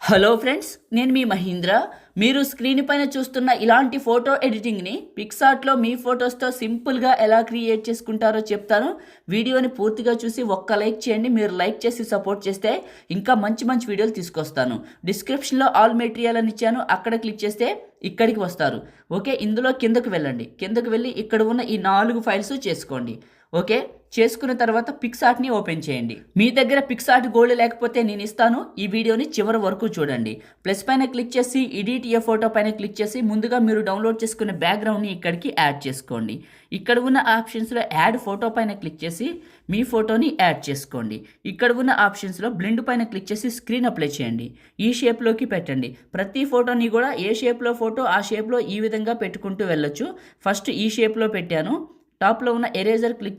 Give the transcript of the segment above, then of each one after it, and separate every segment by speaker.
Speaker 1: Hello friends, నేను మీ మహీంద్ర. మీరు screen పైన చూస్తున్న ఇలాంటి ఫోటో ఎడిటింగ్ని పిక్సార్ట్లో మీ ఫొటోస్తో సింపుల్గా ఎలా క్రియేట్ చేసుకుంటారో చెప్తాను. వీడియోని పూర్తిగా చూసి ఒక్క లైక్ చేయండి. మీరు లైక్ చేసి సపోర్ట్ చేస్తే ఇంకా మంచి మంచి వీడియోలు తీసుకొస్తాను. డిస్క్రిప్షన్లో ఆల్ మెటీరియల్ అని ఇచ్చాను, అక్కడ క్లిక్ చేస్తే ఇక్కడికి వస్తారు. ఓకే, ఇందులో కిందకు వెళ్ళండి. కిందకు వెళ్ళి ఇక్కడ ఉన్న ఈ 4 ఫైల్స్ చేసుకోండి. ఓకే, చేసుకున్న తర్వాత పిక్సార్ట్ని ఓపెన్ చేయండి. మీ దగ్గర పిక్సార్ట్ గోల్డ్ లేకపోతే నేను ఇస్తాను. ఈ వీడియోని చివరి వరకు చూడండి. ప్లస్ పైన క్లిక్ చేసి ఎడిట్ ఏ ఫోటో పైన క్లిక్ చేసి ముందుగా మీరు డౌన్లోడ్ చేసుకునే బ్యాక్గ్రౌండ్ని ఇక్కడికి యాడ్ చేసుకోండి. ఇక్కడ ఉన్న ఆప్షన్స్లో యాడ్ ఫోటో పైన క్లిక్ చేసి మీ ఫోటోని యాడ్ చేసుకోండి. ఇక్కడ ఉన్న ఆప్షన్స్లో బ్లెండ్ పైన క్లిక్ చేసి స్క్రీన్ అప్లై చేయండి. ఈ షేప్లోకి పెట్టండి. ప్రతి ఫోటోని కూడా ఏ షేప్లో ఫోటో ఆ షేప్లో ఈ విధంగా పెట్టుకుంటూ వెళ్ళొచ్చు. ఫస్ట్ ఈ షేప్లో పెట్టాను. టాప్లో ఉన్న ఎరేజర్ క్లిక్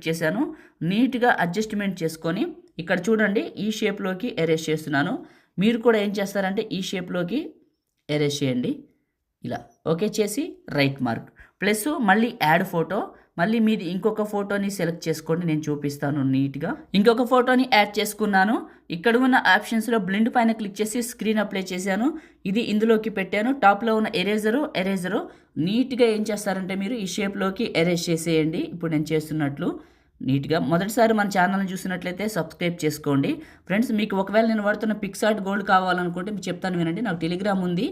Speaker 1: చేశాను. నీట్గా అడ్జస్ట్మెంట్ చేసుకొని ఇక్కడ చూడండి, ఈ షేప్లోకి ఎరేజ్ చేస్తున్నాను. మీరు కూడా ఏం చేస్తారంటే ఈ షేప్లోకి ఎరేజ్ చేయండి ఇలా. ఓకే చేసి రైట్ మార్క్ ప్లస్ మళ్ళీ యాడ్ ఫోటో, మళ్ళీ మీది ఇంకొక ఫోటోని సెలెక్ట్ చేసుకోండి. నేను చూపిస్తాను నీట్గా. ఇంకొక ఫోటోని యాడ్ చేసుకున్నాను. ఇక్కడ ఉన్న ఆప్షన్స్లో బ్లెండ్ పైన క్లిక్ చేసి స్క్రీన్ అప్లై చేశాను. ఇది ఇందులోకి పెట్టాను. టాప్లో ఉన్న ఎరేజరు నీట్గా ఏం చేస్తారంటే మీరు ఈ షేప్లోకి ఎరేజ్ చేసేయండి. ఇప్పుడు నేను చేస్తున్నట్లు నీట్గా. మొదటిసారి మన ఛానల్ని చూసినట్లయితే సబ్స్క్రైబ్ చేసుకోండి. ఫ్రెండ్స్, మీకు ఒకవేళ నేను వాడుతున్న పిక్సార్ట్ గోల్డ్ కావాలనుకుంటే మీకు చెప్తాను వినండి. నాకు టెలిగ్రామ్ ఉంది,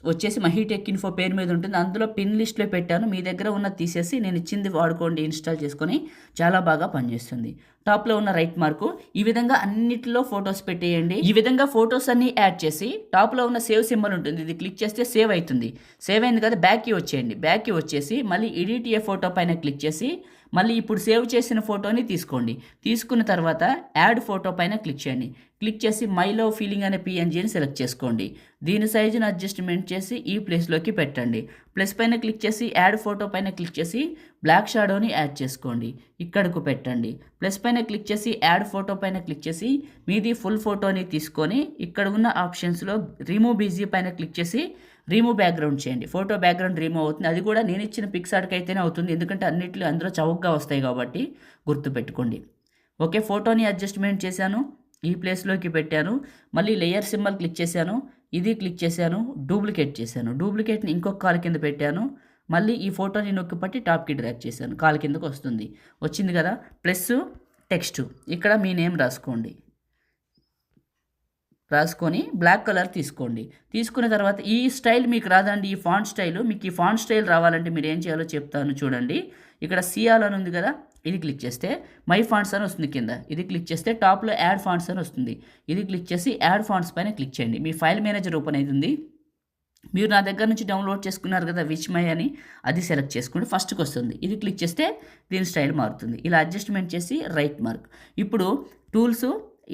Speaker 1: వచ్చేసి మహీటెక్ ఇన్ఫో పేరు మీద ఉంటుంది. అందులో పిన్ లిస్ట్లో పెట్టాను. మీ దగ్గర ఉన్నది తీసేసి నేను ఇచ్చింది వాడుకోండి, ఇన్స్టాల్ చేసుకొని చాలా బాగా పనిచేస్తుంది. టాప్లో ఉన్న రైట్ మార్కు ఈ విధంగా అన్నిటిలో ఫొటోస్ పెట్టేయండి. ఈ విధంగా ఫొటోస్ అన్ని యాడ్ చేసి టాప్లో ఉన్న సేవ్ సింబల్ ఉంటుంది, ఇది క్లిక్ చేస్తే సేవ్ అవుతుంది. సేవ్ అయింది కదా, బ్యాక్కి వచ్చేయండి. బ్యాక్కి వచ్చేసి మళ్ళీ ఎడిట్ ఏ ఫోటో పైన క్లిక్ చేసి మళ్ళీ ఇప్పుడు సేవ్ చేసిన ఫోటోని తీసుకోండి. తీసుకున్న తర్వాత యాడ్ ఫోటో పైన క్లిక్ చేయండి. క్లిక్ చేసి మై లవ్ ఫీలింగ్ అనే పిఎన్జీని సెలెక్ట్ చేసుకోండి. దీని సైజును అడ్జస్ట్మెంట్ చేసి ఈ ప్లేస్లోకి పెట్టండి. ప్లస్ పైన క్లిక్ చేసి యాడ్ ఫోటో పైన క్లిక్ చేసి బ్లాక్ షాడోని యాడ్ చేసుకోండి. ఇక్కడకు పెట్టండి. ప్లస్ పైన క్లిక్ చేసి యాడ్ ఫోటో పైన క్లిక్ చేసి మీది ఫుల్ ఫోటోని తీసుకొని ఇక్కడ ఉన్న ఆప్షన్స్లో రిమూవ్ బీజీ పైన క్లిక్ చేసి రిమూవ్ బ్యాక్గ్రౌండ్ చేయండి. ఫోటో బ్యాక్గ్రౌండ్ రిమూవ్ అవుతుంది. అది కూడా నేను ఇచ్చిన పిక్సార్ట్కి అయితేనే అవుతుంది, ఎందుకంటే అన్నిట్లో అందులో చౌకగా వస్తాయి కాబట్టి గుర్తుపెట్టుకోండి. ఓకే, ఫోటోని అడ్జస్ట్మెంట్ చేశాను. ఈ ప్లేస్లోకి పెట్టాను. మళ్ళీ లేయర్ సింబల్ క్లిక్ చేశాను. ఇది క్లిక్ చేశాను. డూప్లికేట్ చేశాను. డూప్లికేట్ని ఇంకొక కాలు కింద పెట్టాను. మళ్ళీ ఈ ఫోటోని నొక్కి పట్టి టాప్కి డ్రాగ్ చేశాను. కాలు కిందకు వస్తుంది. వచ్చింది కదా. ప్లస్ టెక్స్ట్ ఇక్కడ మీ నేమ్ రాసుకొని బ్లాక్ కలర్ తీసుకోండి. తీసుకున్న తర్వాత ఈ స్టైల్ మీకు రాదండి, ఈ ఫాంట్ స్టైల్. మీకు ఈ ఫాంట్ స్టైల్ రావాలంటే మీరు ఏం చేయాలో చెప్తాను చూడండి. ఇక్కడ సిఆల్ అని ఉంది కదా, ఇది క్లిక్ చేస్తే మై ఫాంట్స్ అని వస్తుంది కింద. ఇది క్లిక్ చేస్తే టాప్లో యాడ్ ఫాంట్స్ అని వస్తుంది. ఇది క్లిక్ చేసి యాడ్ ఫాంట్స్ పైన క్లిక్ చేయండి. మీ ఫైల్ మేనేజర్ ఓపెన్ అవుతుంది. మీరు నా దగ్గర నుంచి డౌన్లోడ్ చేసుకున్నారు కదా విచ్ మై అని, అది సెలెక్ట్ చేసుకుంటే ఫస్ట్కి వస్తుంది. ఇది క్లిక్ చేస్తే దీని స్టైల్ మారుతుంది. ఇలా అడ్జస్ట్మెంట్ చేసి రైట్ మార్క్. ఇప్పుడు టూల్స్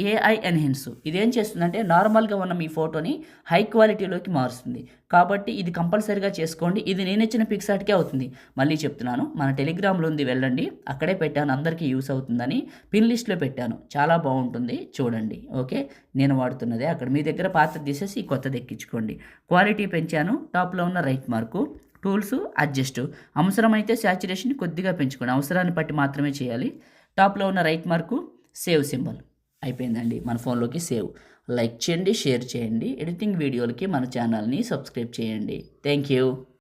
Speaker 1: ఏఐ ఎన్హెన్స్ ఇదేం చేస్తుందంటే నార్మల్గా ఉన్న మీ ఫోటోని హై క్వాలిటీలోకి మారుస్తుంది. కాబట్టి ఇది కంపల్సరీగా చేసుకోండి. ఇది నేను ఇచ్చిన పిక్సార్ట్కే అవుతుంది. మళ్ళీ చెప్తున్నాను, మన టెలిగ్రామ్లో ఉంది, వెళ్ళండి. అక్కడే పెట్టాను, అందరికీ యూస్ అవుతుందని పిన్ లిస్ట్లో పెట్టాను. చాలా బాగుంటుంది, చూడండి. ఓకే, నేను వాడుతున్నదే అక్కడ. మీ దగ్గర పాత తీసేసి కొత్తది ఎక్కించుకోండి. క్వాలిటీ పెంచాను. టాప్లో ఉన్న రైట్ మార్కు టూల్స్ అడ్జస్ట్. అవసరమైతే శాచురేషన్ కొద్దిగా పెంచుకోండి, అవసరాన్ని బట్టి మాత్రమే చేయాలి. టాప్లో ఉన్న రైట్ మార్కు సేవ్ సింబల్ అయిపోయిందండి. మన ఫోన్లోకి సేవ్. లైక్ చేయండి, షేర్ చేయండి. ఎడిటింగ్ వీడియోలకి మన ఛానల్ని సబ్స్క్రైబ్ చేయండి. Thank you.